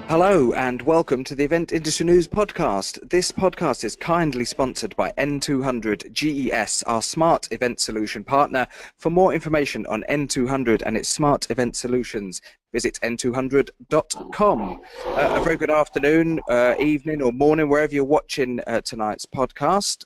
Hello and welcome to the Event Industry News podcast. This podcast is kindly sponsored by N200 GES, our smart event solution partner. For more information on N200 and its smart event solutions, visit n200.com. A very good afternoon, evening or morning, wherever you're watching tonight's podcast.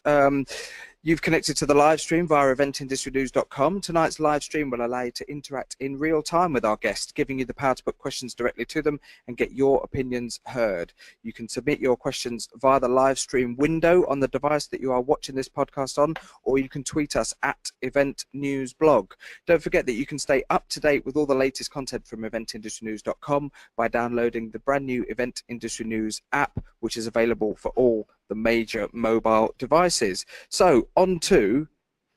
You've connected to the live stream via eventindustrynews.com. Tonight's live stream will allow you to interact in real time with our guests, giving you the power to put questions directly to them and get your opinions heard. You can submit your questions via the live stream window on the device that you are watching this podcast on, or you can tweet us at Event News Blog. Don't forget that you can stay up to date with all the latest content from eventindustrynews.com by downloading the brand new Event Industry News app, which is available for all the major mobile devices. So on to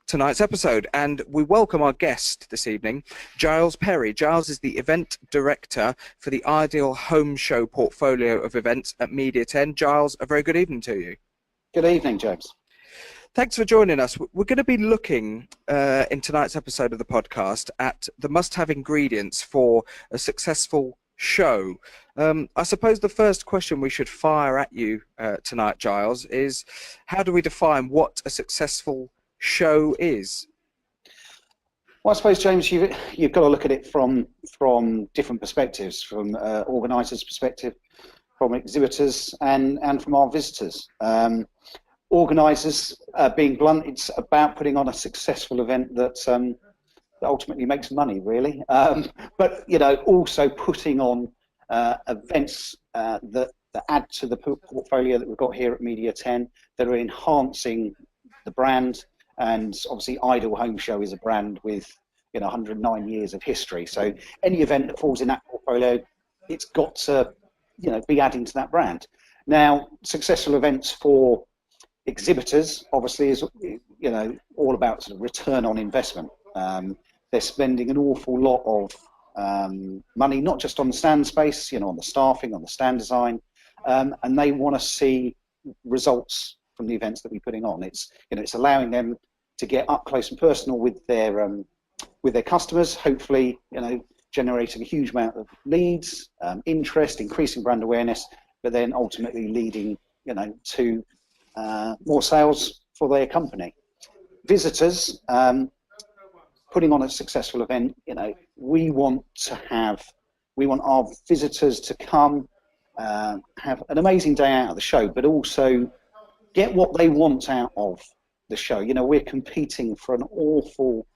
tonight's episode, and we welcome our guest this evening, Giles Perry. Giles is the event director for the Ideal Home Show portfolio of events at Media 10. Giles, a very good evening to you. Good evening, James. Thanks for joining us. We're going to be looking in tonight's episode of the podcast at the must-have ingredients for a successful show. I suppose the first question we should fire at you tonight, Giles, is how do we define what a successful show is? Well, I suppose, James, you've got to look at it from different perspectives, from organisers' perspective, from exhibitors, and from our visitors. Organisers, being blunt, it's about putting on a successful event that ultimately makes money, really. But also putting on events that add to the portfolio that we've got here at Media 10, that are enhancing the brand. And obviously, Ideal Home Show is a brand with 109 years of history. So any event that falls in that portfolio, it's got to be adding to that brand. Now, successful events for exhibitors obviously is all about sort of return on investment. They're spending an awful lot of money, not just on the stand space, on the staffing, on the stand design, and they want to see results from the events that we're putting on. It's allowing them to get up close and personal with their customers, hopefully generating a huge amount of leads, interest, increasing brand awareness, but then ultimately leading to more sales for their company. Visitors, putting on a successful event, we want our visitors to come, have an amazing day out of the show, but also get what they want out of the show. We're competing with an awful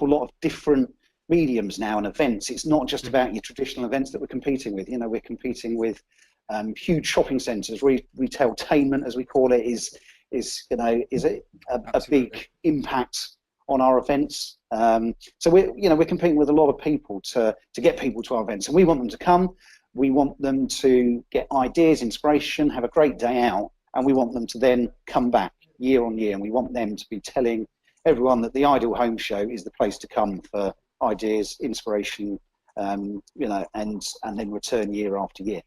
lot of different mediums now and events. It's not just about your traditional events that we're competing with. We're competing with huge shopping centres. Retailtainment, as we call it, is a big impact on our events. So we're competing with a lot of people to get people to our events, and we want them to come. We want them to get ideas, inspiration, have a great day out, and we want them to then come back year on year, and we want them to be telling everyone that the Ideal Home Show is the place to come for ideas, inspiration, and then return year after year.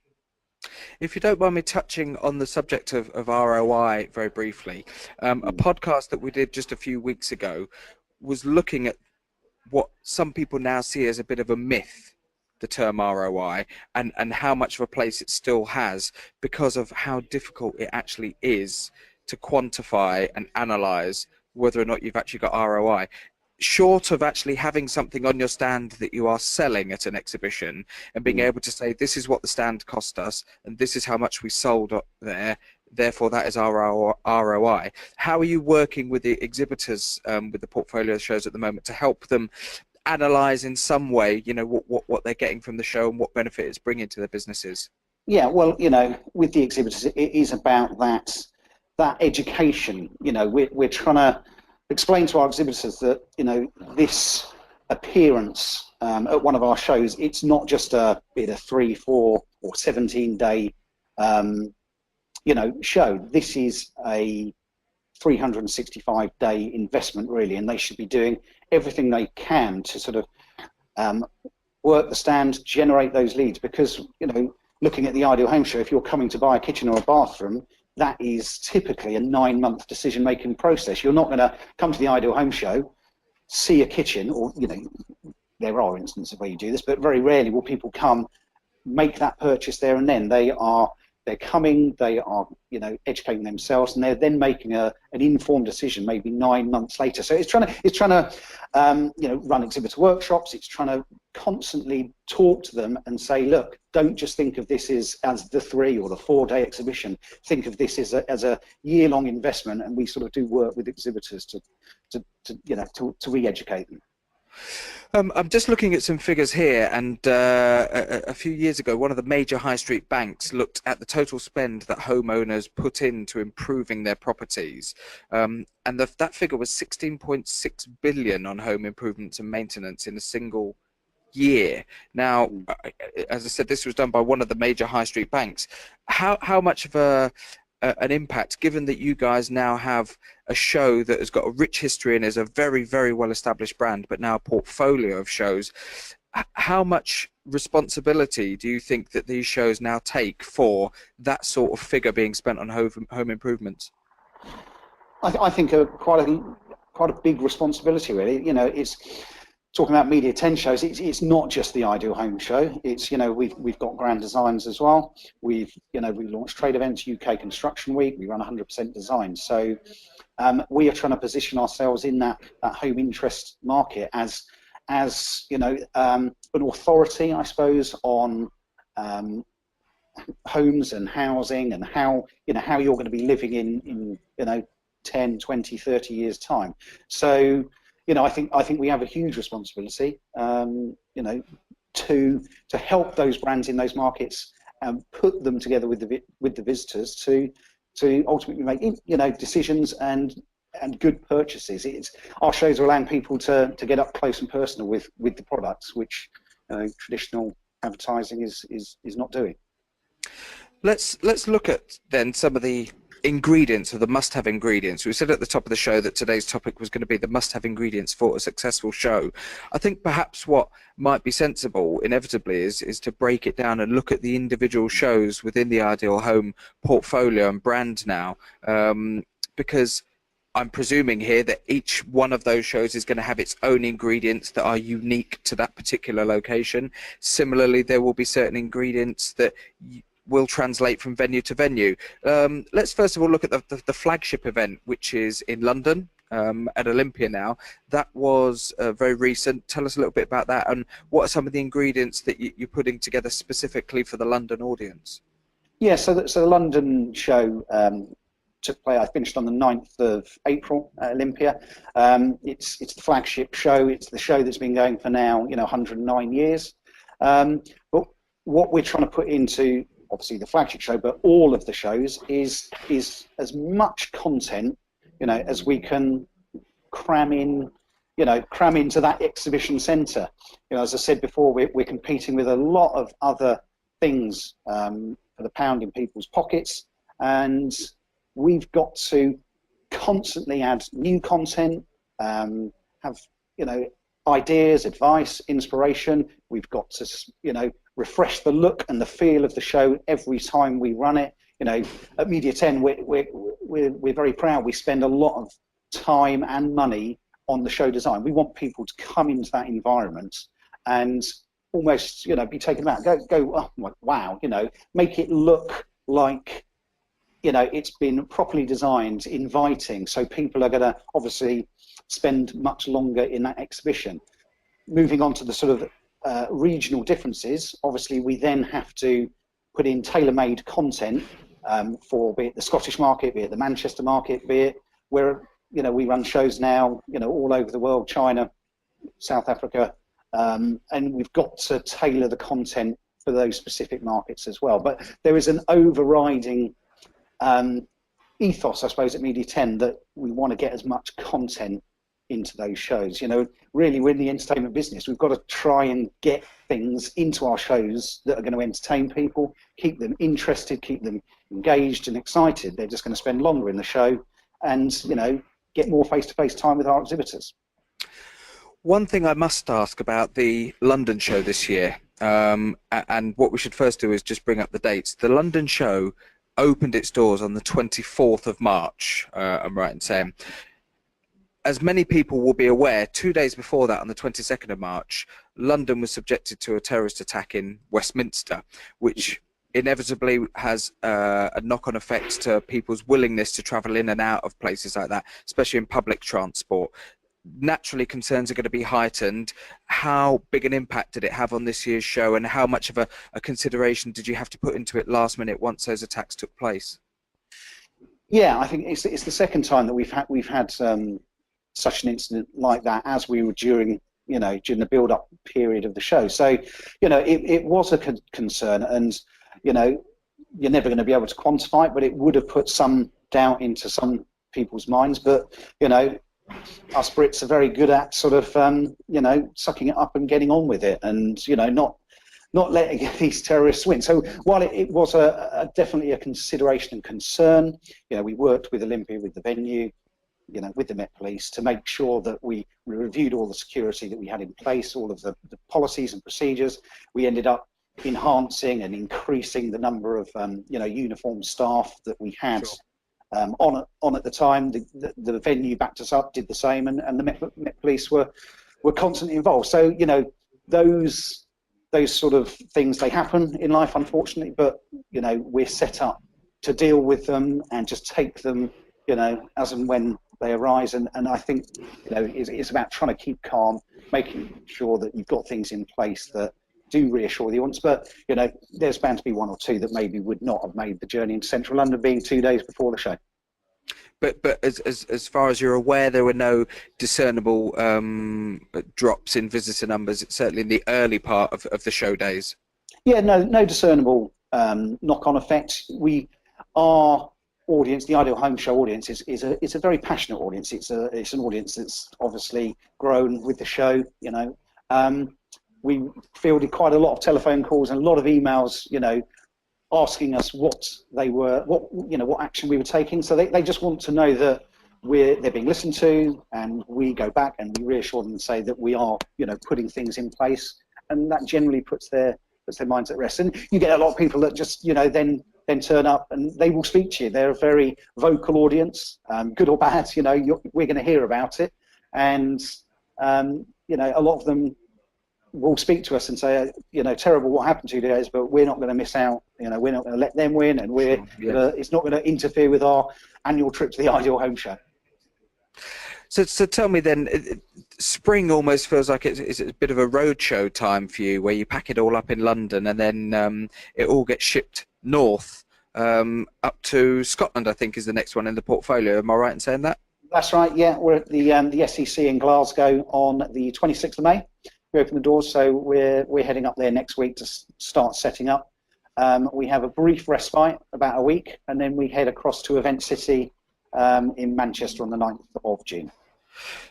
If you don't mind me touching on the subject of ROI very briefly, a podcast that we did just a few weeks ago was looking at what some people now see as a bit of a myth, the term ROI, and how much of a place it still has because of how difficult it actually is to quantify and analyze whether or not you've actually got ROI. Short of actually having something on your stand that you are selling at an exhibition and being able to say, this is what the stand cost us and this is how much we sold up there, therefore that is our ROI. How are you working with the exhibitors with the portfolio shows at the moment to help them analyze in some way what they're getting from the show and what benefit it's bringing to their businesses? Yeah, well, with the exhibitors, it is about that education. We're trying to explain to our exhibitors that this appearance at one of our shows, it's not just a 3, 4 or 17-day show. This is a 365-day investment, really, and they should be doing everything they can to sort of work the stand, generate those leads, because looking at the Ideal Home Show, if you're coming to buy a kitchen or a bathroom, that is typically a 9-month decision-making process. You're not going to come to the Ideal Home Show, see a kitchen, or there are instances where you do this, but very rarely will people come make that purchase there and then. They're coming, they are, you know, educating themselves, and they're then making an informed decision maybe 9 months later. So it's trying to you know, run exhibitor workshops. It's trying to constantly talk to them and say, look, don't just think of this as the 3 or the 4 day exhibition. Think of this as a year-long investment, and we sort of do work with exhibitors to you know, to re-educate them. I'm just looking at some figures here, and a few years ago, one of the major high street banks looked at the total spend that homeowners put into improving their properties, and that figure was 16.6 billion on home improvements and maintenance in a single year. Now, as I said, this was done by one of the major high street banks. How much of an impact, given that you guys now have a show that has got a rich history and is a very, very well established brand, but now a portfolio of shows, how much responsibility do you think that these shows now take for that sort of figure being spent on home improvements? I think quite a big responsibility, really. You know, it's talking about Media 10 shows. It's not just the Ideal Home Show. It's, you know, we've got Grand Designs as well. We launched Trade Events, UK Construction Week. We run 100% design. So we are trying to position ourselves in that home interest market as you know, an authority, I suppose, on homes and housing, and how, you know, how you're going to be living in you know, 10, 20, 30 years time. So, you know, I think we have a huge responsibility, you know, to help those brands in those markets and put them together with the visitors to ultimately make, you know, decisions and good purchases. Our shows are allowing people to get up close and personal with the products, which, you know, traditional advertising is not doing. Let's look at then some of the ingredients, or the must-have ingredients. We said at the top of the show that today's topic was going to be the must-have ingredients for a successful show. I think perhaps what might be sensible, inevitably, is to break it down and look at the individual shows within the Ideal Home portfolio and brand now, because I'm presuming here that each one of those shows is going to have its own ingredients that are unique to that particular location. Similarly, there will be certain ingredients that will translate from venue to venue. Let's first of all look at the flagship event, which is in London at Olympia now. That was very recent. Tell us a little bit about that, and what are some of the ingredients that you're putting together specifically for the London audience? Yeah, so the London show took place. I finished on the 9th of April at Olympia. It's the flagship show. It's the show that's been going for now, you know, 109 years. But what we're trying to put into, obviously, the flagship show, but all of the shows is as much content, you know, as we can cram into that exhibition centre. You know, as I said before, we're competing with a lot of other things for the pound in people's pockets, and we've got to constantly add new content, have, you know, ideas, advice, inspiration. We've got to, you know, refresh the look and the feel of the show every time we run it. You know, at Media 10, we're very proud. We spend a lot of time and money on the show design. We want people to come into that environment and almost, you know, be taken aback. Go, oh, wow, you know, make it look like, you know, it's been properly designed, inviting, so people are going to obviously spend much longer in that exhibition. Moving on to the sort of regional differences, obviously we then have to put in tailor-made content for, be it the Scottish market, be it the Manchester market, be it where, you know, we run shows now, you know, all over the world, China, South Africa, and we've got to tailor the content for those specific markets as well. But there is an overriding ethos, I suppose, at Media 10, that we want to get as much content into those shows. You know, really, we're in the entertainment business. We've got to try and get things into our shows that are going to entertain people, keep them interested, keep them engaged and excited. They're just going to spend longer in the show and, you know, get more face-to-face time with our exhibitors. One thing I must ask about the London show this year, and what we should first do is just bring up the dates. The London show opened its doors on the 24th of March, I'm right in saying. as many people will be aware, 2 days before that, on the 22nd of March, London was subjected to a terrorist attack in Westminster, which inevitably has a knock-on effect to people's willingness to travel in and out of places like that, especially in public transport. Naturally, concerns are going to be heightened. How big an impact did it have on this year's show, and how much of a consideration did you have to put into it last minute once those attacks took place? Yeah, I think it's the second time that we've had such an incident like that, as we were during the build-up period of the show. So, it was a concern, and you're never going to be able to quantify it, but it would have put some doubt into some people's minds. But us Brits are very good at sort of sucking it up and getting on with it, and not letting these terrorists win. So while it was definitely a consideration and concern, we worked with Olympia, with the venue, with the Met Police, to make sure that we reviewed all the security that we had in place, all of the policies and procedures. We ended up enhancing and increasing the number of uniformed staff that we had. Sure. On at the time. The venue backed us up, did the same, and the Met Police were constantly involved. So those sort of things, they happen in life, unfortunately, but we're set up to deal with them and just take them as and when they arise. And I think it's about trying to keep calm, making sure that you've got things in place that do reassure the audience. But there's bound to be one or two that maybe would not have made the journey into central London, being 2 days before the show. But as far as you're aware, there were no discernible drops in visitor numbers, certainly in the early part of the show days. Yeah, no discernible knock-on effect. Our audience, the Ideal Home Show audience, is a very passionate audience. It's an audience that's obviously grown with the show. We fielded quite a lot of telephone calls and a lot of emails, asking us what action we were taking. So they just want to know that they're being listened to, and we go back and we reassure them and say that we are, putting things in place, and that generally puts their minds at rest. And you get a lot of people that just, then turn up and they will speak to you. They're a very vocal audience, good or bad. We're going to hear about it, and a lot of them will speak to us and say, terrible what happened 2 days, but we're not going to miss out. We're not going to let them win, and it's not going to interfere with our annual trip to the Ideal Home Show. So tell me then, spring almost feels like it's a bit of a roadshow time for you, where you pack it all up in London and then it all gets shipped north up to Scotland, I think is the next one in the portfolio. Am I right in saying that? That's right, yeah. We're at the SEC in Glasgow on the 26th of May. We open the doors, so we're heading up there next week to start setting up. We have a brief respite, about a week, and then we head across to EventCity in Manchester on the 9th of June.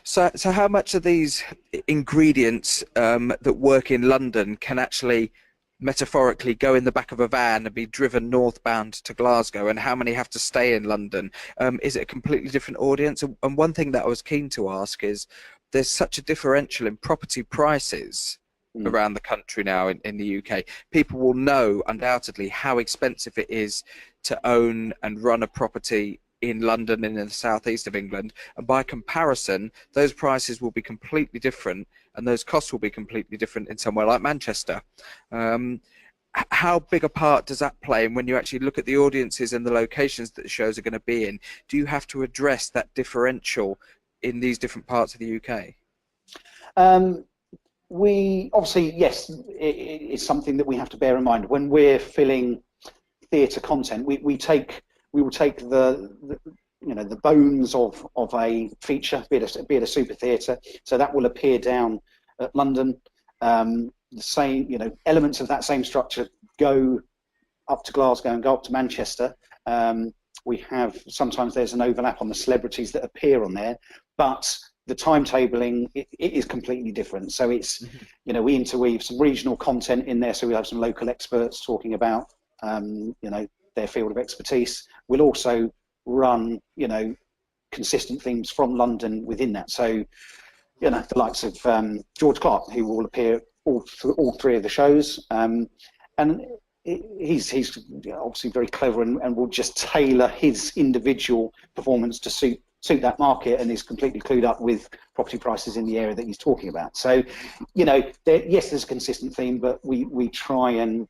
So how much of these ingredients that work in London can actually metaphorically go in the back of a van and be driven northbound to Glasgow, and how many have to stay in London? Is it a completely different audience? And one thing that I was keen to ask is, there's such a differential in property prices around the country now in the UK. People will know undoubtedly how expensive it is to own and run a property in London and in the southeast of England, and by comparison those prices will be completely different, and those costs will be completely different in somewhere like Manchester. How big a part does that play? And when you actually look at the audiences and the locations that the shows are going to be in, do you have to address that differential in these different parts of the UK? We obviously, yes, it's something that we have to bear in mind when we're filling theatre content. We will take the bones of a feature, be it a super theatre, so that will appear down at London. The same, elements of that same structure go up to Glasgow and go up to Manchester. Sometimes there's an overlap on the celebrities that appear on there, but the timetabling it is completely different. So it's, we interweave some regional content in there, so we have some local experts talking about, their field of expertise. We'll also run, consistent themes from London within that. So, the likes of George Clark, who will appear all three of the shows, and he's obviously very clever and will just tailor his individual performance to suit suit that market and is completely clued up with property prices in the area that he's talking about. So, you know, yes, there's a consistent theme, but we try and,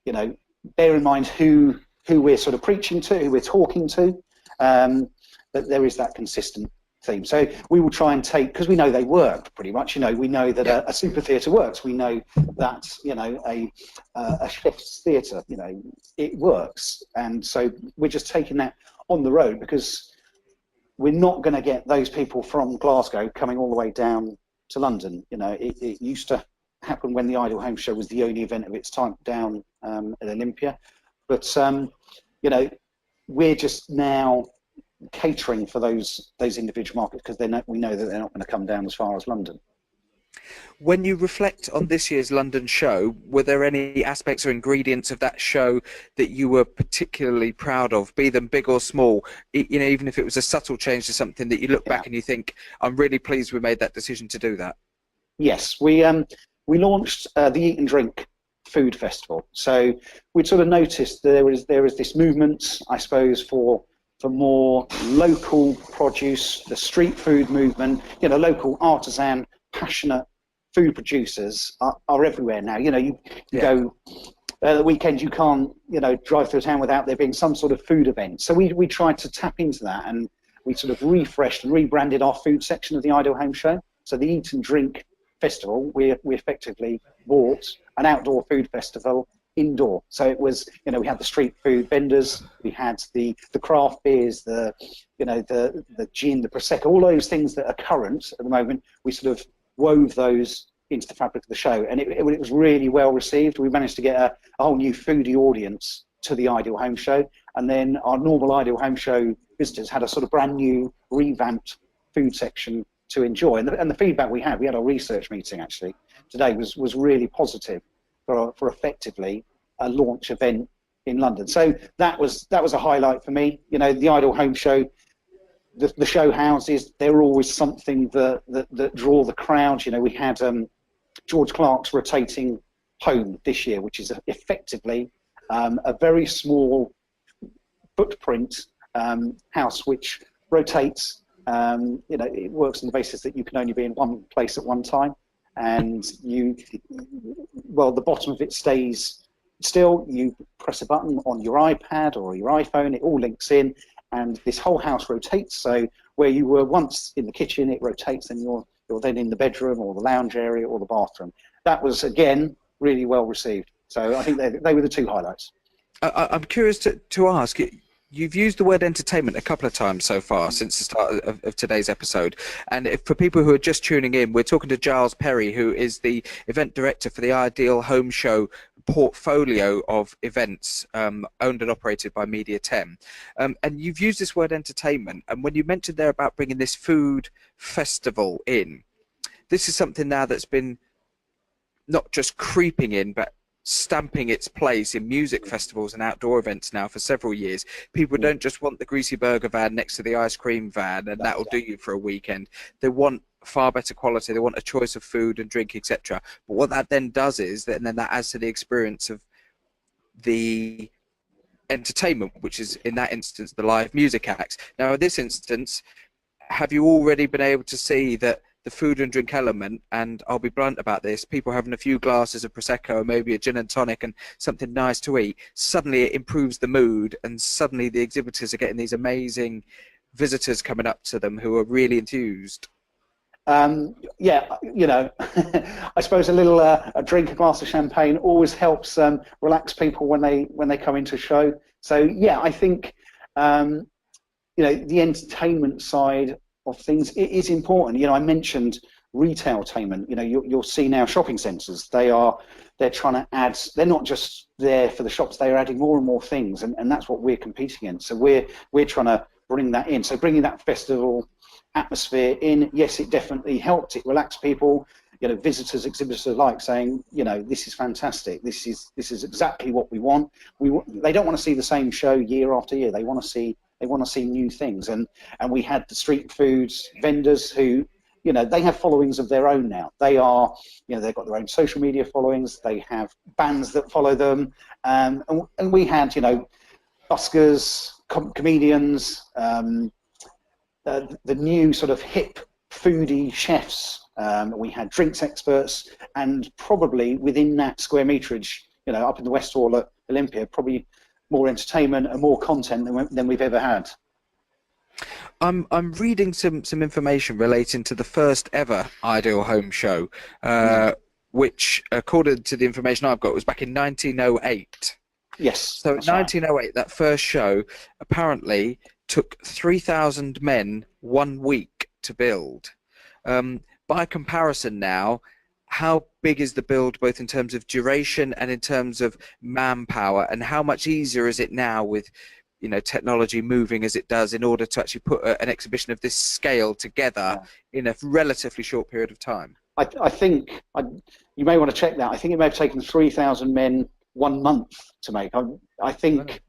you know, bear in mind who we're sort of preaching to, who we're talking to, but there is that consistent theme. So we will try and take, because we know they work pretty much, you know, we know that a super theatre works, we know that, you know, a chef's theatre, you know, it works, and so we're just taking that on the road, because we're not going to get those people from Glasgow coming all the way down to London. You know, it used to happen when the Ideal Home Show was the only event of its type down at Olympia, but you know, we're just now catering for those individual markets, because we know that they're not going to come down as far as London. When you reflect on this year's London show, were there any aspects or ingredients of that show that you were particularly proud of, be them big or small? You know, even if it was a subtle change to something that you look back and you think, I'm really pleased we made that decision to do that. Yes, we launched the Eat and Drink Food Festival. So we'd sort of noticed there is this movement, I suppose, for more local produce, the street food movement. You know, local artisan, passionate food producers are everywhere now. You know, you go the weekend, you can't, you know, drive through a town without there being some sort of food event. So we tried to tap into that, and we sort of refreshed and rebranded our food section of the Ideal Home Show. So the Eat and Drink Festival, we effectively bought an outdoor food festival indoor. So it was, you know, we had the street food vendors, we had the craft beers, the gin, the prosecco, all those things that are current at the moment. We sort of wove those into the fabric of the show, and it was really well received. We managed to get a whole new foodie audience to the Ideal Home Show, and then our normal Ideal Home Show visitors had a sort of brand new revamped food section to enjoy. And the feedback we had our research meeting actually today was really positive for effectively a launch event in London. So that was a highlight for me. You know, the Ideal Home Show, the show houses, they're always something that draw the crowds. You know, we had George Clark's rotating home this year, which is effectively a very small footprint house which rotates. You know, it works on the basis that you can only be in one place at one time, and the bottom of it stays still. You press a button on your iPad or your iPhone, it all links in, and this whole house rotates. So where you were once in the kitchen, it rotates, and you're then in the bedroom or the lounge area or the bathroom. That was, again, really well received. So I think they were the two highlights. I'm curious to ask, you've used the word entertainment a couple of times so far since the start of today's episode. And for people who are just tuning in, we're talking to Giles Perry, who is the event director for the Ideal Home Show portfolio of events owned and operated by Media 10. And you've used this word entertainment. And when you mentioned there about bringing this food festival in, this is something now that's been not just creeping in, but stamping its place in music festivals and outdoor events now for several years. People don't just want the greasy burger van next to the ice cream van and that'll do you for a weekend. They want far better quality. They want a choice of food and drink, etc. But what that then does is that, and then that adds to the experience of the entertainment, which is in that instance the live music acts. Now in this instance, have you already been able to see that the food and drink element, and I'll be blunt about this, people having a few glasses of Prosecco, maybe a gin and tonic and something nice to eat, suddenly it improves the mood, and suddenly the exhibitors are getting these amazing visitors coming up to them who are really enthused? Yeah, you know, I suppose a little a drink, a glass of champagne always helps relax people when they come into a show. So yeah, I think you know, the entertainment side of things, it is important. You know, I mentioned retailtainment. You know, you'll see now shopping centres, they're trying to add, they're not just there for the shops, they're adding more and more things, and that's what we're competing in. So we're trying to bring that in. So bringing that festival atmosphere in, yes, it definitely helped. It relaxed people, you know, visitors, exhibitors alike, saying, you know, this is fantastic. This is exactly what we want. They don't want to see the same show year after year. They want to see new things. And we had the street foods vendors who, you know, they have followings of their own now. They are, you know, they've got their own social media followings. They have bands that follow them. And we had, you know, buskers, comedians, the new sort of hip foodie chefs. We had drinks experts, and probably within that square meterage, up in the West Hall at Olympia, probably more entertainment and more content than we've ever had. I'm reading some information relating to the first ever Ideal Home show, which, according to the information I've got, was back in 1908. Yes. So in 1908, that first show apparently took 3,000 men 1 week to build. By comparison now, how big is the build, both in terms of duration and in terms of manpower, and how much easier is it now with technology moving as it does in order to actually put an exhibition of this scale together in a relatively short period of time? I think you may want to check that. I think it may have taken 3,000 men 1 month to make. I think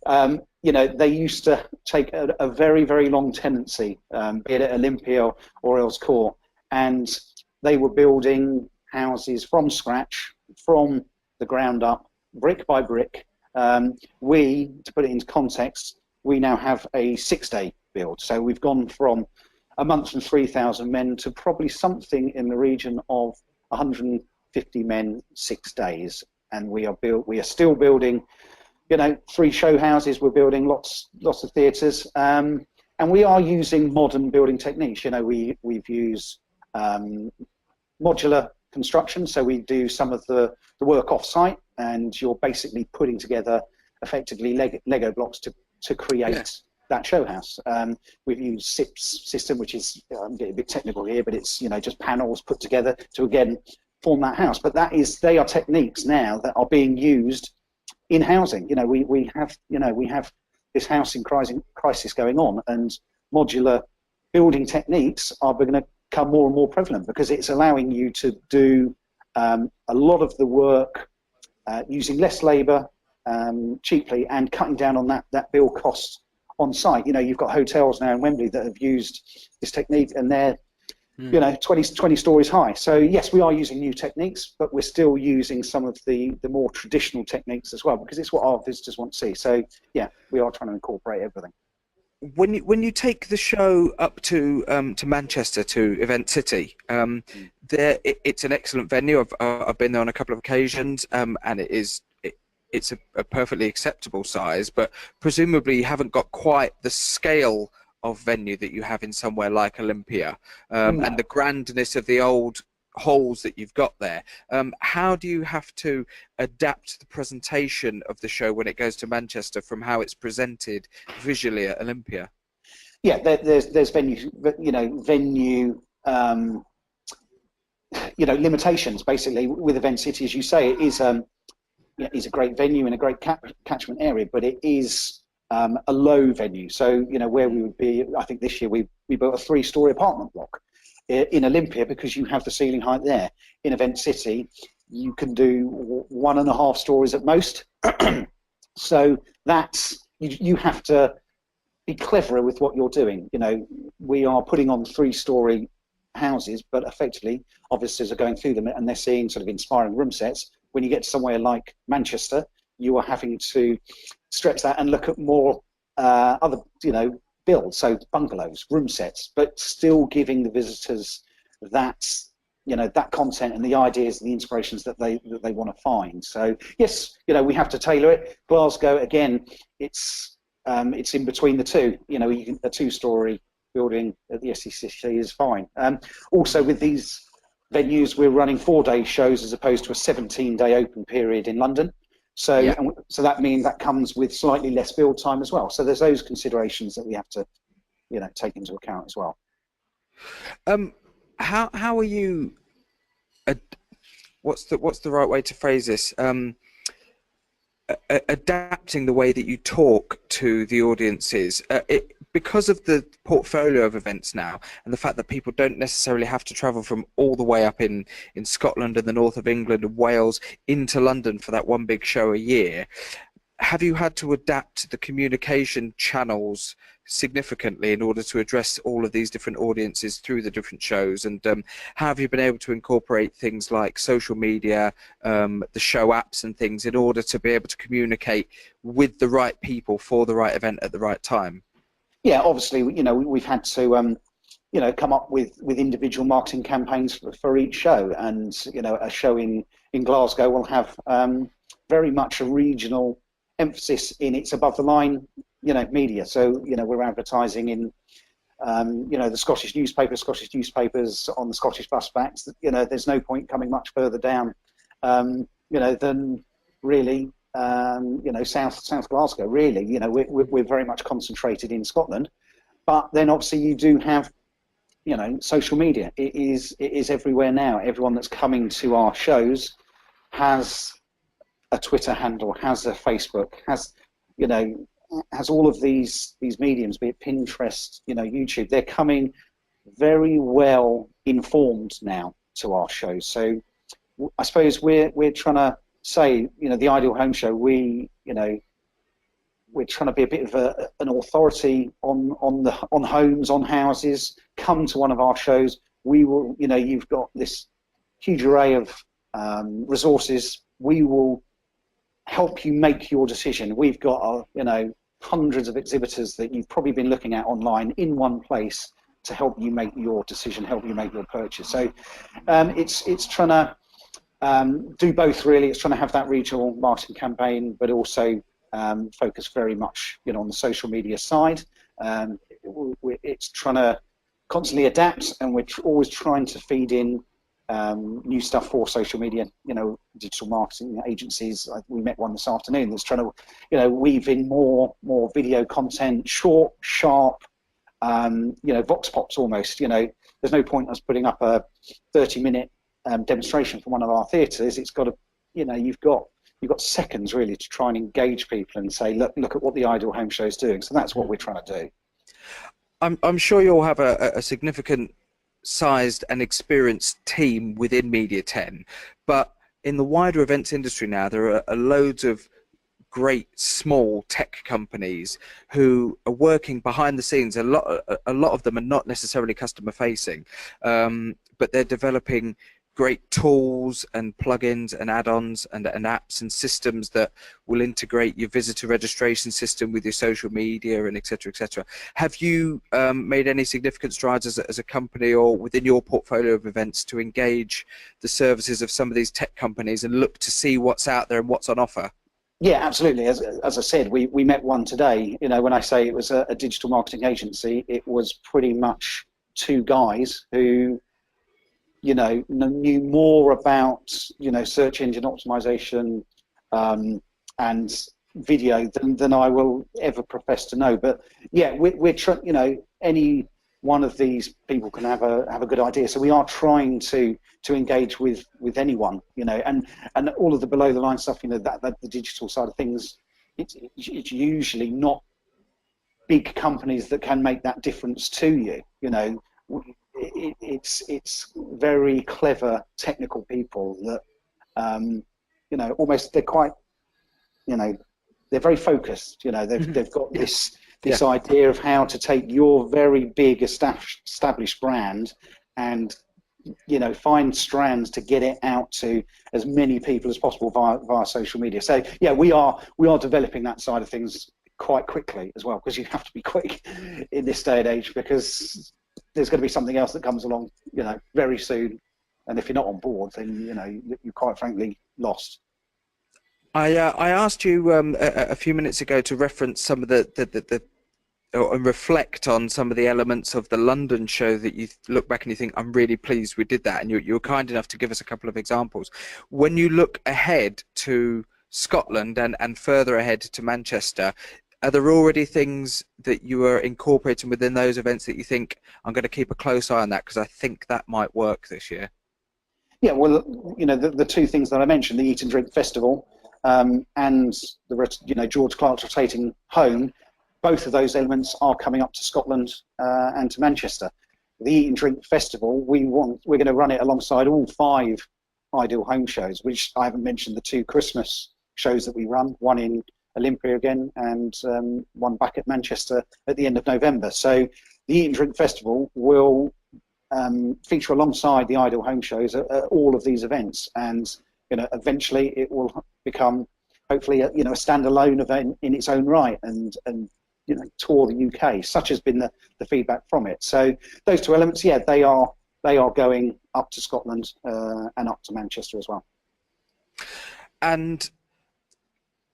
they used to take a very, very long tenancy, be it at Olympia or Earls Court, and they were building houses from scratch, from the ground up, brick by brick. To put it into context, we now have a 6-day build. So we've gone from a month and 3,000 men to probably something in the region of 150 men, 6 days. And we are still building, 3 show houses. We're building lots of theatres, and we are using modern building techniques. We've used modular construction, so we do some of the work off-site, and you're basically putting together effectively Lego blocks to create that show house. We've used SIPS system, which is, I'm getting a bit technical here, but it's just panels put together to again form that house. But they are techniques now that are being used in housing. We have this housing crisis going on, and modular building techniques are going to become more and more prevalent because it's allowing you to do a lot of the work using less labour cheaply, and cutting down on that build cost on site. You've got hotels now in Wembley that have used this technique, and they're 20 stories high. So yes, we are using new techniques, but we're still using some of the more traditional techniques as well, because it's what our visitors want to see. So yeah, we are trying to incorporate everything. When you take the show up to Manchester, to EventCity, it's an excellent venue. I've been there on a couple of occasions, and it's a perfectly acceptable size, but presumably you haven't got quite the scale of venue that you have in somewhere like Olympia, and the grandness of the old halls that you've got there. How do you have to adapt the presentation of the show when it goes to Manchester from how it's presented visually at Olympia? Yeah, there's venue limitations basically with EventCity. As you say, it is a great venue in a great catchment area, but it is a low venue. So where we would be, I think this year we built a 3-story apartment block. In Olympia, because you have the ceiling height there. In EventCity, you can do 1.5 stories at most. So that's, you have to be cleverer with what you're doing. We are putting on 3-story houses, but effectively, visitors are going through them and they're seeing sort of inspiring room sets. When you get to somewhere like Manchester, you are having to stretch that and look at more other, builds, so bungalows, room sets, but still giving the visitors that content and the ideas and the inspirations that they want to find. So yes, we have to tailor it. Glasgow, again, it's in between the two. A 2-story building at the SCC is fine. Also with these venues, we're running 4-day shows as opposed to a 17-day open period in London. So so that means that comes with slightly less build time as well. So there's those considerations that we have to, take into account as well. How are you? What's the right way to phrase this? Adapting the way that you talk to the audiences, because of the portfolio of events now, and the fact that people don't necessarily have to travel from all the way up in Scotland and the north of England and Wales into London for that one big show a year. Have you had to adapt the communication channels significantly in order to address all of these different audiences through the different shows? And how have you been able to incorporate things like social media, the show apps and things in order to be able to communicate with the right people for the right event at the right time? Yeah, obviously, we've had to, come up with individual marketing campaigns for each show, and a show in Glasgow will have very much a regional emphasis in its above the line, media. So we're advertising in the Scottish newspapers on the Scottish bus backs. There's no point coming much further down, than really, South Glasgow. Really, we're very much concentrated in Scotland, but then obviously you do have, social media. It is everywhere now. Everyone that's coming to our shows has a Twitter handle, has a Facebook, has all of these mediums, be it Pinterest, YouTube. They're coming very well informed now to our shows. So I suppose we're trying to say, the Ideal Home Show, we're trying to be a bit of an authority on homes, on houses. Come to one of our shows. We will, you've got this huge array of resources. We will help you make your decision. We've got, hundreds of exhibitors that you've probably been looking at online in one place to help you make your decision, help you make your purchase. So it's trying to do both, really. It's trying to have that regional marketing campaign, but also focus very much, on the social media side. It's trying to constantly adapt, and we're always trying to feed in new stuff for social media, digital marketing agencies. We met one this afternoon that's trying to, weave in more video content, short, sharp, vox pops almost. There's no point us putting up a 30-minute demonstration from one of our theatres. It's got to, you've got seconds really to try and engage people and say, look at what the Ideal Home Show is doing. So that's what we're trying to do. I'm sure you'll have a significant sized and experienced team within Media 10, but in the wider events industry now, there are loads of great small tech companies who are working behind the scenes. A lot of them are not necessarily customer facing, but they're developing great tools and plugins and add-ons and apps and systems that will integrate your visitor registration system with your social media and etc. etc. Have you made any significant strides as a company or within your portfolio of events to engage the services of some of these tech companies and look to see what's out there and what's on offer? Yeah, absolutely. As I said, we met one today. When I say it was a digital marketing agency, it was pretty much two guys who knew more about, search engine optimization and video than I will ever profess to know. But yeah, we're trying, any one of these people can have a good idea. So we are trying to engage with anyone, and all of the below the line stuff, that the digital side of things, it's usually not big companies that can make that difference to you, It's very clever technical people that almost they're quite they're very focused. They've got this idea of how to take your very big established brand and find strands to get it out to as many people as possible via social media. So yeah, we are developing that side of things quite quickly as well, because you have to be quick in this day and age, because there's going to be something else that comes along, very soon, and if you're not on board, then you're quite frankly lost. I asked you a few minutes ago to reference some of the and reflect on some of the elements of the London show that you look back and you think, I'm really pleased we did that, and you were kind enough to give us a couple of examples. When you look ahead to Scotland and further ahead to Manchester, are there already things that you are incorporating within those events that you think, I'm going to keep a close eye on that because I think that might work this year? Yeah, well, the two things that I mentioned, the Eat and Drink Festival and the George Clark's rotating home, both of those elements are coming up to Scotland and to Manchester. The Eat and Drink Festival, we're going to run it alongside all 5 Ideal Home shows, which I haven't mentioned the 2 Christmas shows that we run, one in Olympia again and one back at Manchester at the end of November. So the Eat and Drink Festival will feature alongside the Ideal Home shows at all of these events, and eventually it will become hopefully a standalone event in its own right, and tour the UK. Such has been the feedback from it. So those two elements, yeah, they are going up to Scotland and up to Manchester as well. And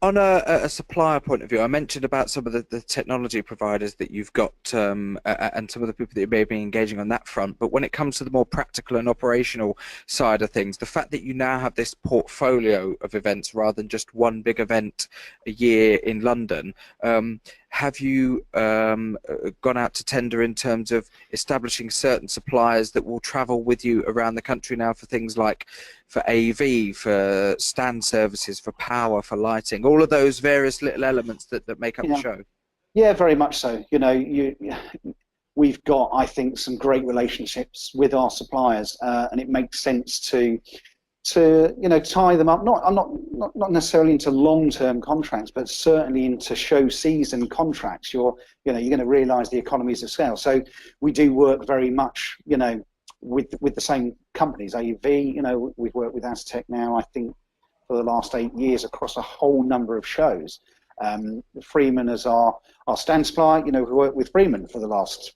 on a supplier point of view, I mentioned about some of the technology providers that you've got and some of the people that you may be engaging on that front. But when it comes to the more practical and operational side of things, the fact that you now have this portfolio of events rather than just one big event a year in London, have you gone out to tender in terms of establishing certain suppliers that will travel with you around the country now for things like for AV, for stand services, for power, for lighting, all of those various little elements that make up the show? Yeah, very much so. We've got, I think, some great relationships with our suppliers, and it makes sense to tie them up, not necessarily into long-term contracts, but certainly into show season contracts. You're going to realise the economies of scale. So we do work very much, with the same companies. AV, we've worked with Aztec now, I think, for the last 8 years across a whole number of shows. Freeman as our stand supplier, we've worked with Freeman for the last,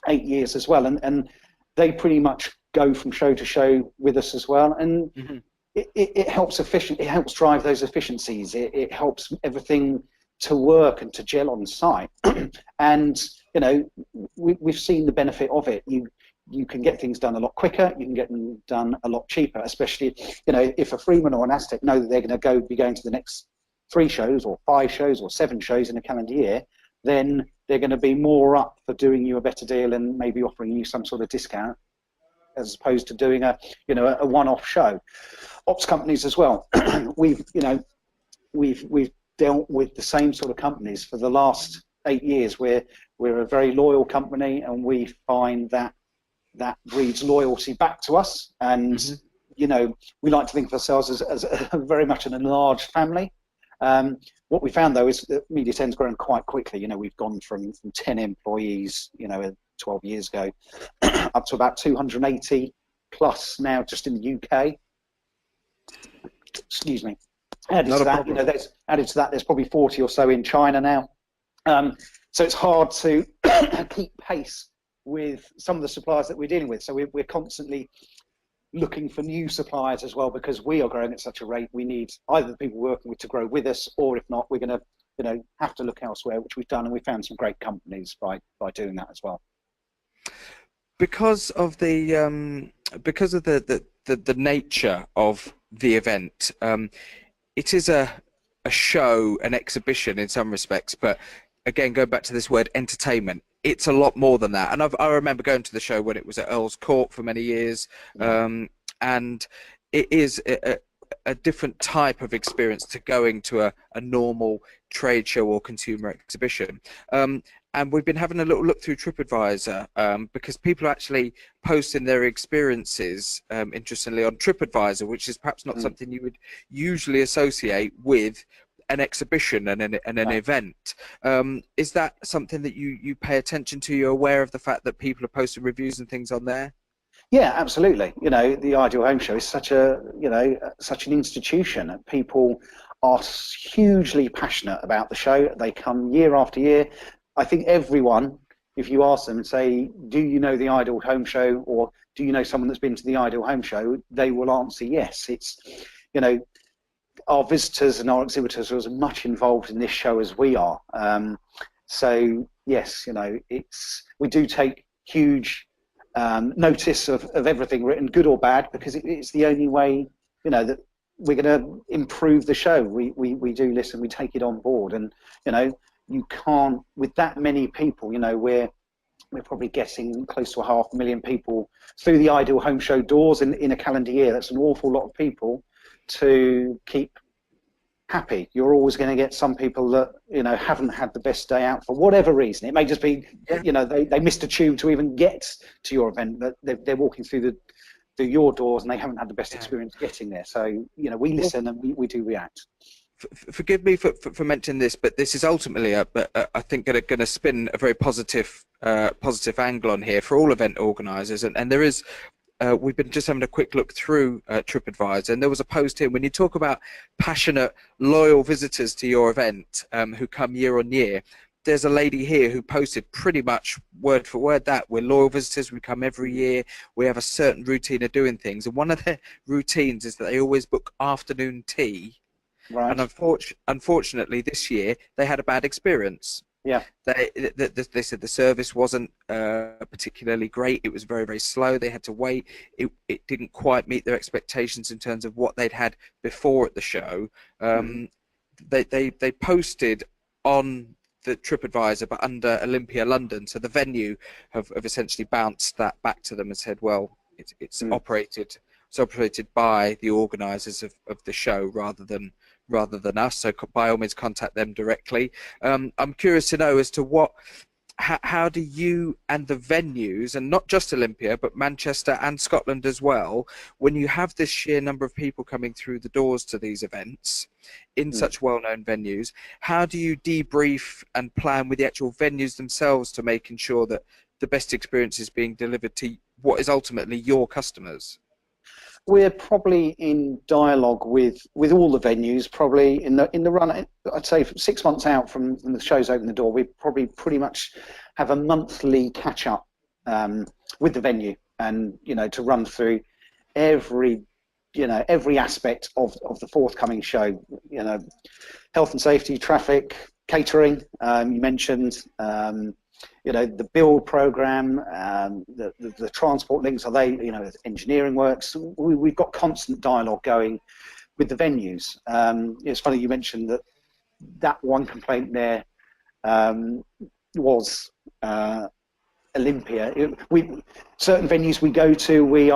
8 years as well, and they pretty much go from show to show with us as well, and it helps it helps drive those efficiencies. It helps everything to work and to gel on site. And we've seen the benefit of it. You can get things done a lot quicker. You can get them done a lot cheaper, especially if a Freeman or an Aztec know that they're going to be going to the next 3 shows or 5 shows or 7 shows in a calendar year, then they're going to be more up for doing you a better deal and maybe offering you some sort of discount, as opposed to doing a one-off show. Ops companies as well. We've dealt with the same sort of companies for the last 8 years. We're a very loyal company, and we find that breeds loyalty back to us. And we like to think of ourselves as very much an enlarged family. What we found though is that Media 10's grown quite quickly. We've gone from 10 employees 12 years ago up to about 280 plus now just in the UK. Excuse me. Added to that, there's probably 40 or so in China now. So it's hard to keep pace with some of the suppliers that we're dealing with. So we're constantly looking for new suppliers as well, because we are growing at such a rate. We need either the people we're working with to grow with us, or if not, we're going to have to look elsewhere, which we've done, and we found some great companies by doing that as well. Because of the nature of the event, it is a show, an exhibition in some respects, but again, going back to this word entertainment, it's a lot more than that. And I remember going to the show when it was at Earl's Court for many years, and it is a different type of experience to going to a normal trade show or consumer exhibition. And we've been having a little look through TripAdvisor because people are actually posting their experiences, interestingly, on TripAdvisor, which is perhaps not something you would usually associate with an exhibition and an event. Is that something that you pay attention to? You're aware of the fact that people are posting reviews and things on there? Yeah, absolutely. The Ideal Home Show is such an institution. People are hugely passionate about the show. They come year after year. I think everyone, if you ask them and say, do you know the Ideal Home Show, or do you know someone that's been to the Ideal Home Show, they will answer yes. It's, our visitors and our exhibitors are as much involved in this show as we are. So yes, we do take huge notice of everything written, good or bad, because it's the only way, that we're going to improve the show. We do listen, we take it on board, and you can't, with that many people, we're probably getting close to 500,000 people through the Ideal Home Show doors in a calendar year. That's an awful lot of people to keep happy. You're always going to get some people that haven't had the best day out for whatever reason. It may just be they missed a tube to even get to your event, but they're walking through your doors and they haven't had the best experience getting there. So we listen and we do react. Forgive me for mentioning this, but this is ultimately I think going to spin a very positive angle on here for all event organisers, and there is. We've been just having a quick look through TripAdvisor, and there was a post here. When you talk about passionate, loyal visitors to your event who come year on year, there's a lady here who posted pretty much word for word that we're loyal visitors, we come every year, we have a certain routine of doing things, and one of their routines is that they always book afternoon tea. Right. And unfortunately this year they had a bad experience. Yeah. They said the service wasn't particularly great. It was very, very slow. They had to wait. It didn't quite meet their expectations in terms of what they'd had before at the show. They posted on the TripAdvisor, but under Olympia London. So the venue have essentially bounced that back to them and said, well, it's operated by the organisers of the show rather than us. So by all means, contact them directly. I'm curious to know as to how do you and the venues, and not just Olympia, but Manchester and Scotland as well, when you have this sheer number of people coming through the doors to these events in such well-known venues, how do you debrief and plan with the actual venues themselves to making sure that the best experience is being delivered to what is ultimately your customers? We're probably in dialogue with all the venues, probably in the run. I'd say 6 months out from the show's open the door, we probably pretty much have a monthly catch up with the venue, and to run through every aspect of the forthcoming show. Health and safety, traffic, catering. You mentioned. The build program, the transport links, are they, engineering works. We've got constant dialogue going with the venues. It's funny you mentioned that one complaint there was Olympia. Certain venues we go to, we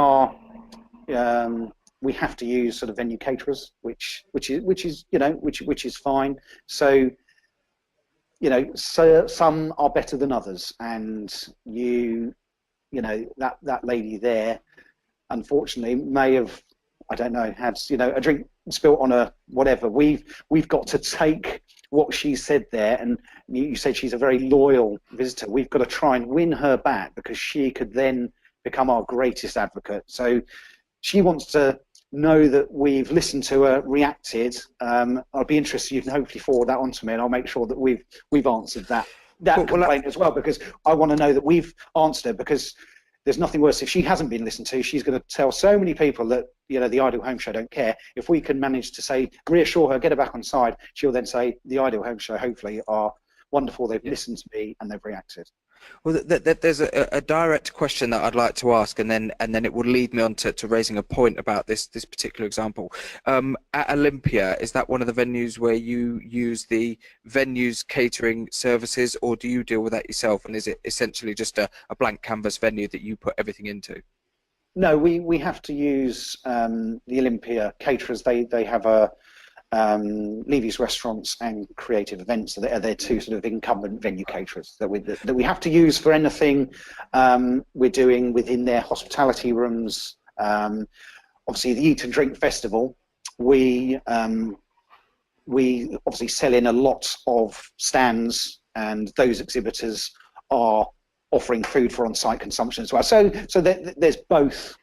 have to use sort of venue caterers, which is fine. So. So some are better than others, and that lady there, unfortunately, may have, I don't know, had a drink spilt on her, whatever. We've got to take what she said there, and you said she's a very loyal visitor. We've got to try and win her back, because she could then become our greatest advocate. So she wants to know that we've listened to her, reacted. I'd be interested. You can hopefully forward that on to me, and I'll make sure that we've answered that complaint as well, because I want to know that we've answered her, because there's nothing worse. If she hasn't been listened to, she's going to tell so many people that the Ideal Home Show don't care. If we can manage to say, reassure her, get her back on side, she'll then say the Ideal Home Show hopefully are wonderful. They've listened to me and they've reacted. Well, there's a direct question that I'd like to ask, and then it will lead me on to raising a point about this particular example. At Olympia, is that one of the venues where you use the venue's catering services, or do you deal with that yourself? And is it essentially just a blank canvas venue that you put everything into? No, we have to use the Olympia caterers. They have a Levy's Restaurants and Creative Events. So they're two sort of incumbent venue caterers that we have to use for anything we're doing within their hospitality rooms. Obviously, the Eat and Drink Festival, we obviously sell in a lot of stands, and those exhibitors are offering food for on-site consumption as well. So there's both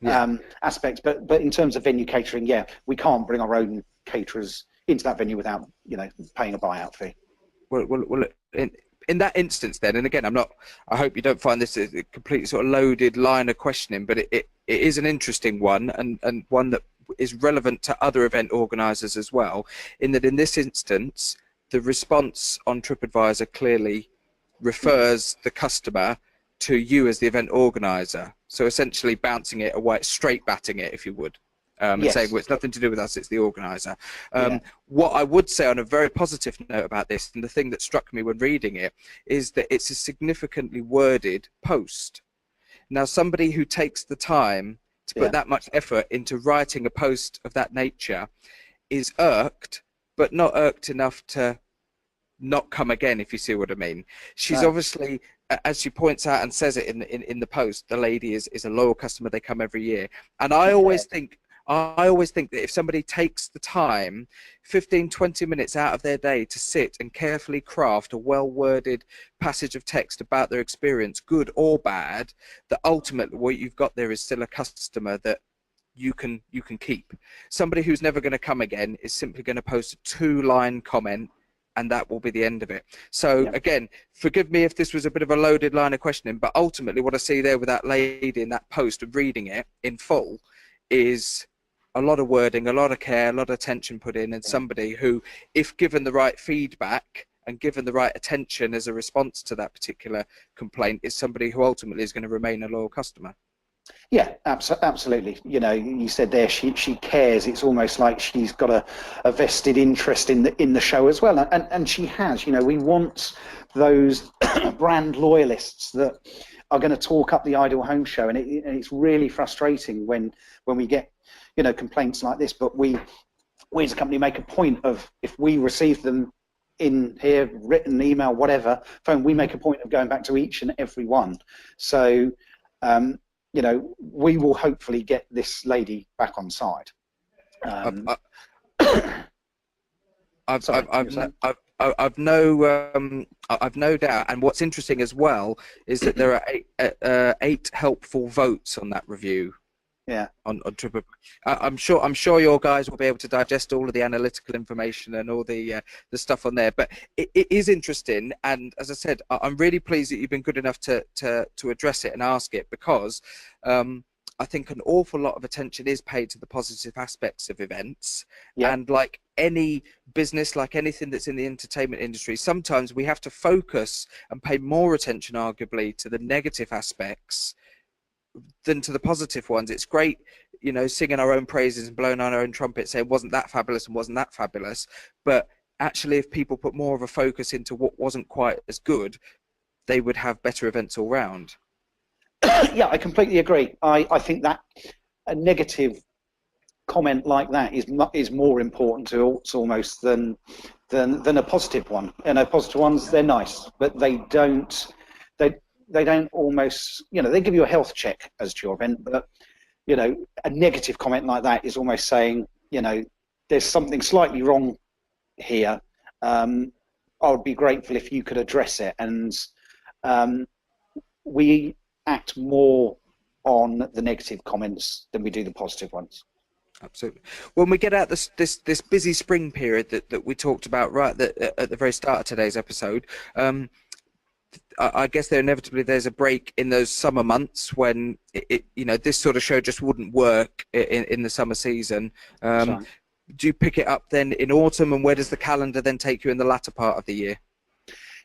aspects. But in terms of venue catering, we can't bring our own caterers into that venue without paying a buyout fee. Well, in that instance then, and again, I hope you don't find this a completely sort of loaded line of questioning, but it is an interesting one, and one that is relevant to other event organisers as well, in that in this instance the response on TripAdvisor clearly refers the customer to you as the event organiser, so essentially bouncing it away, straight batting it, if you would. And saying, well, it's nothing to do with us, it's the organiser. What I would say on a very positive note about this, and the thing that struck me when reading it, is that it's a significantly worded post. Now, somebody who takes the time to put that much effort into writing a post of that nature is irked, but not irked enough to not come again, if you see what I mean. She's obviously, as she points out and says it in the post, the lady is a loyal customer, they come every year. And I always think that if somebody takes the time, 15-20 minutes out of their day, to sit and carefully craft a well-worded passage of text about their experience, good or bad, that ultimately what you've got there is still a customer that you can keep. Somebody who's never going to come again is simply going to post a 2-line comment and that will be the end of it. So Yeah. again, forgive me if this was a bit of a loaded line of questioning, but ultimately what I see there with that lady in that post of reading it in full is a lot of wording, a lot of care, a lot of attention put in, and somebody who, if given the right feedback and given the right attention as a response to that particular complaint, is somebody who ultimately is going to remain a loyal customer. Yeah, absolutely. You know, you said there she cares. It's almost like she's got a vested interest in the show as well, and she has. You know, we want those brand loyalists that are going to talk up the Ideal Home Show, and it's really frustrating when we get, you know, complaints like this. But we as a company make a point of, if we receive them in here, written, email, whatever, phone, we make a point of going back to each and every one. So you know, we will hopefully get this lady back on side. I've no doubt, and what's interesting as well is that there are eight helpful votes on that review. Yeah. On TripAdvisor. I'm sure your guys will be able to digest all of the analytical information and all the stuff on there. But it is interesting, and as I said, I'm really pleased that you've been good enough to address it and ask it, because I think an awful lot of attention is paid to the positive aspects of events. Yeah. And like any business, like anything that's in the entertainment industry, sometimes we have to focus and pay more attention, arguably, to the negative aspects than to the positive ones. It's great, you know, singing our own praises and blowing our own trumpet, saying wasn't that fabulous and wasn't that fabulous, but actually if people put more of a focus into what wasn't quite as good, they would have better events all round. Yeah, I completely agree. I think that a negative comment like that is more important to us almost than a positive one. You know, positive ones, they're nice, but they don't almost, you know, they give you a health check as to your event, but, you know, a negative comment like that is almost saying, you know, there's something slightly wrong here. I would be grateful if you could address it. And we act more on the negative comments than we do the positive ones. Absolutely. When we get out this busy spring period that we talked about right at the very start of today's episode, I guess there's a break in those summer months when you know, this sort of show just wouldn't work in the summer season. Do you pick it up then in autumn, and where does the calendar then take you in the latter part of the year?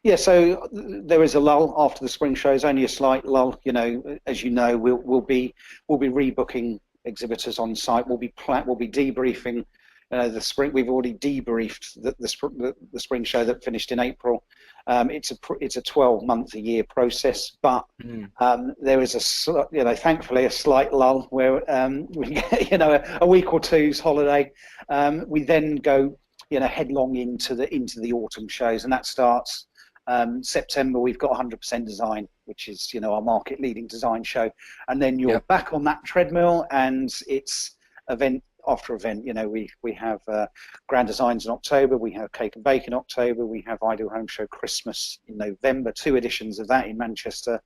Yeah, so there is a lull after the spring shows, only a slight lull. You know, as you know, we'll be rebooking exhibitors on site. We'll be debriefing the spring. We've already debriefed the spring show that finished in April. It's a 12-month-a-year process, but there is thankfully a slight lull where we get, you know, a week or two's holiday. We then go, you know, headlong into the autumn shows, and that starts September. We've got 100% Design, which is, you know, our market-leading design show, and then you're back on that treadmill, and it's event after event. You know, we have Grand Designs in October, we have Cake and Bake in October, we have Ideal Home Show Christmas in November, 2 editions of that in Manchester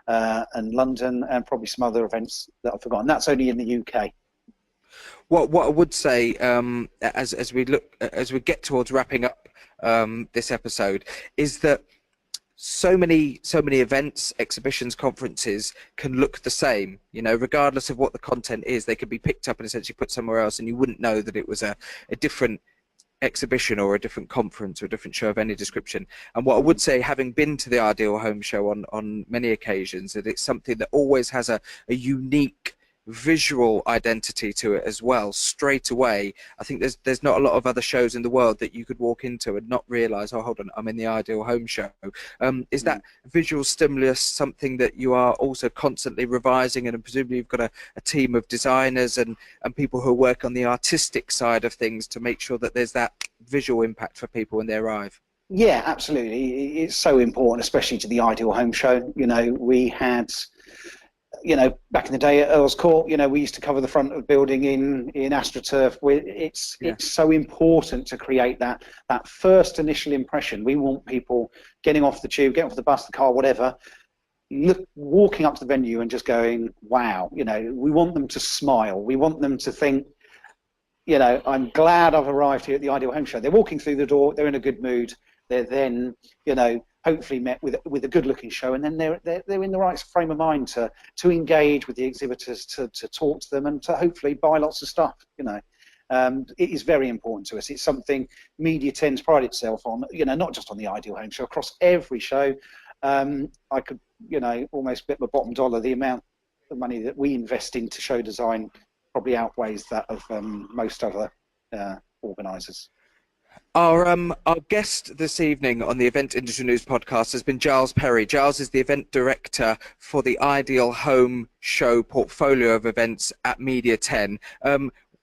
and London, and probably some other events that I've forgotten. That's only in the UK. What I would say, as we get towards wrapping up this episode, is that so many events, exhibitions, conferences can look the same. You know, regardless of what the content is, they could be picked up and essentially put somewhere else, and you wouldn't know that it was a different exhibition or a different conference or a different show of any description. And what I would say, having been to the Ideal Home Show on many occasions, that it's something that always has a unique visual identity to it as well. Straight away, I think there's not a lot of other shows in the world that you could walk into and not realize, oh, hold on, I'm in the Ideal Home Show. Is that visual stimulus something that you are also constantly revising, and presumably you've got a team of designers and people who work on the artistic side of things to make sure that there's that visual impact for people when they arrive? Yeah, absolutely. It's so important, especially to the Ideal Home Show. You know, we had, you know, back in the day at Earl's Court, you know, we used to cover the front of the building in AstroTurf. It's so important to create that first initial impression. We want people getting off the tube, getting off the bus, the car, whatever, walking up to the venue and just going, wow. You know, we want them to smile. We want them to think, you know, I'm glad I've arrived here at the Ideal Home Show. They're walking through the door, they're in a good mood, they're then, you know, hopefully met with a good-looking show, and then they're in the right frame of mind to engage with the exhibitors, to talk to them, and to hopefully buy lots of stuff. You know, it is very important to us. It's something Media 10's pride itself on. You know, not just on the Ideal Home Show, across every show. I could, you know, almost bet my bottom dollar the amount of money that we invest into show design probably outweighs that of most other organisers. Our guest this evening on the Event Industry News podcast has been Giles Perry. Giles is the event director for the Ideal Home Show portfolio of events at Media 10.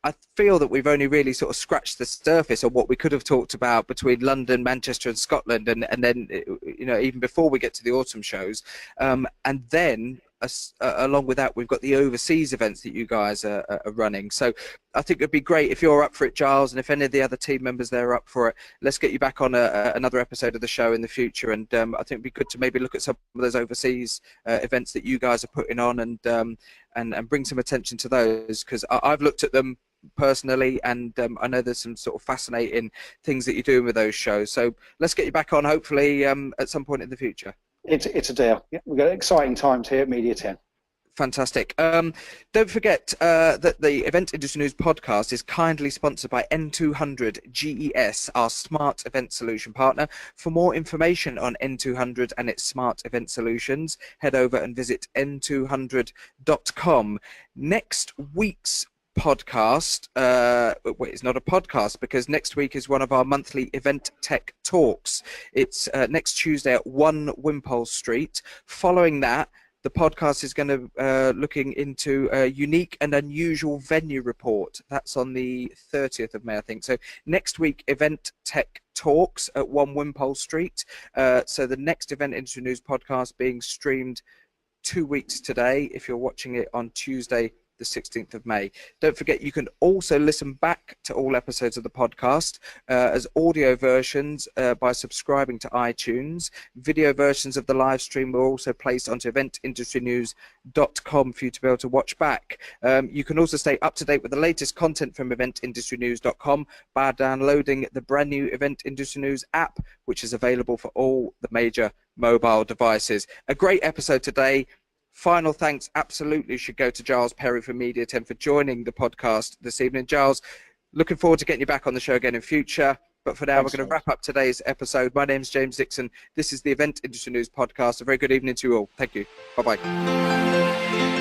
I feel that we've only really sort of scratched the surface of what we could have talked about between London, Manchester and Scotland, and then, you know, even before we get to the autumn shows. And then along with that, we've got the overseas events that you guys are running. So I think it'd be great if you're up for it, Giles, and if any of the other team members there are up for it, let's get you back on another episode of the show in the future. And I think it'd be good to maybe look at some of those overseas events that you guys are putting on, and bring some attention to those, because I've looked at them personally, and I know there's some sort of fascinating things that you're doing with those shows. So let's get you back on, hopefully at some point in the future. It's a deal. Yeah, we've got exciting times here at Media 10. Fantastic. Don't forget that the Event Industry News podcast is kindly sponsored by N200 GES, our smart event solution partner. For more information on N200 and its smart event solutions, head over and visit n200.com. Next week's podcast, it's not a podcast, because next week is one of our monthly event tech talks. It's next Tuesday at 1 Wimpole Street. Following that, the podcast is going to looking into a unique and unusual venue report. That's on the 30th of May, I think. So next week, event tech talks at 1 Wimpole Street. So the next Event Industry News podcast being streamed 2 weeks today, if you're watching it on Tuesday the 16th of May. Don't forget, you can also listen back to all episodes of the podcast as audio versions by subscribing to iTunes. Video versions of the live stream were also placed onto eventindustrynews.com for you to be able to watch back. You can also stay up to date with the latest content from eventindustrynews.com by downloading the brand new Event Industry News app, which is available for all the major mobile devices. A great episode today. Final thanks absolutely should go to Giles Perry from Media 10 for joining the podcast this evening. Giles, looking forward to getting you back on the show again in future. But for now, we're going to wrap up today's episode. My name's James Dickson. This is the Event Industry News podcast. A very good evening to you all. Thank you. Bye-bye.